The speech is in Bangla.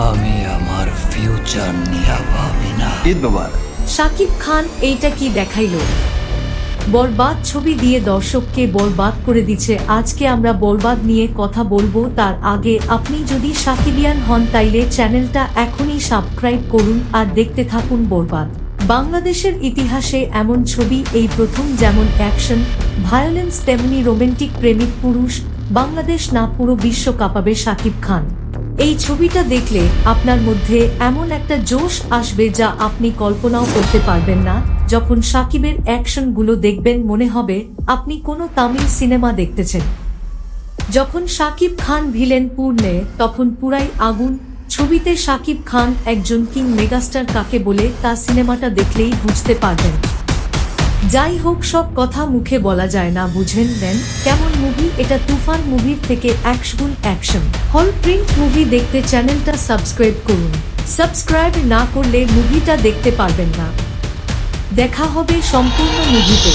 আমি আমার ফিউচার নিয়ে ভাবি না। ঈদ মোবারক। শাকিব খান এইটা কি দেখাইলো? বরবাদ ছবি দিয়ে দর্শককে বরবাদ করে দিচ্ছে। আজকে আমরা বরবাদ নিয়ে কথা বলবো। তার আগে আপনি যদি শাকিবিয়ান হন তাইলে চ্যানেলটা এখনই সাবস্ক্রাইব করুন আর দেখতে থাকুন বরবাদ। বাংলাদেশের ইতিহাসে এমন ছবি এই প্রথম, যেমন অ্যাকশন, ভায়োলেন্স, তেমনি রোমান্টিক প্রেমিক পুরুষ। বাংলাদেশ না পুরো বিশ্ব কাঁপাবে শাকিব খান। এই ছবিটা দেখলে আপনার মধ্যে এমন একটা জোশ আসবে যা আপনি কল্পনাও করতে পারবেন না। যখন শাকিবের অ্যাকশনগুলো দেখবেন মনে হবে আপনি কোনো তামিল সিনেমা দেখতেছেন। যখন শাকিব খান ভিলেন পূর্ণে তখন পুরাই আগুন। ছবিতে শাকিব খান একজন কিং মেগাস্টার কাকে বলে তা সিনেমাটা দেখলেই বুঝতে পারবেন। যাই হোক, সব কথা মুখে বলা যায় না, বুঝেন নেন কেমন মুভি এটা। তুফান মুভির থেকে 100 গুণ অ্যাকশন। হল প্রিন্ট মুভি দেখতে চ্যানেলটা সাবস্ক্রাইব করুন। সাবস্ক্রাইব না করলে মুভিটা দেখতে পারবেন না। দেখা হবে সম্পূর্ণ মুভিতে।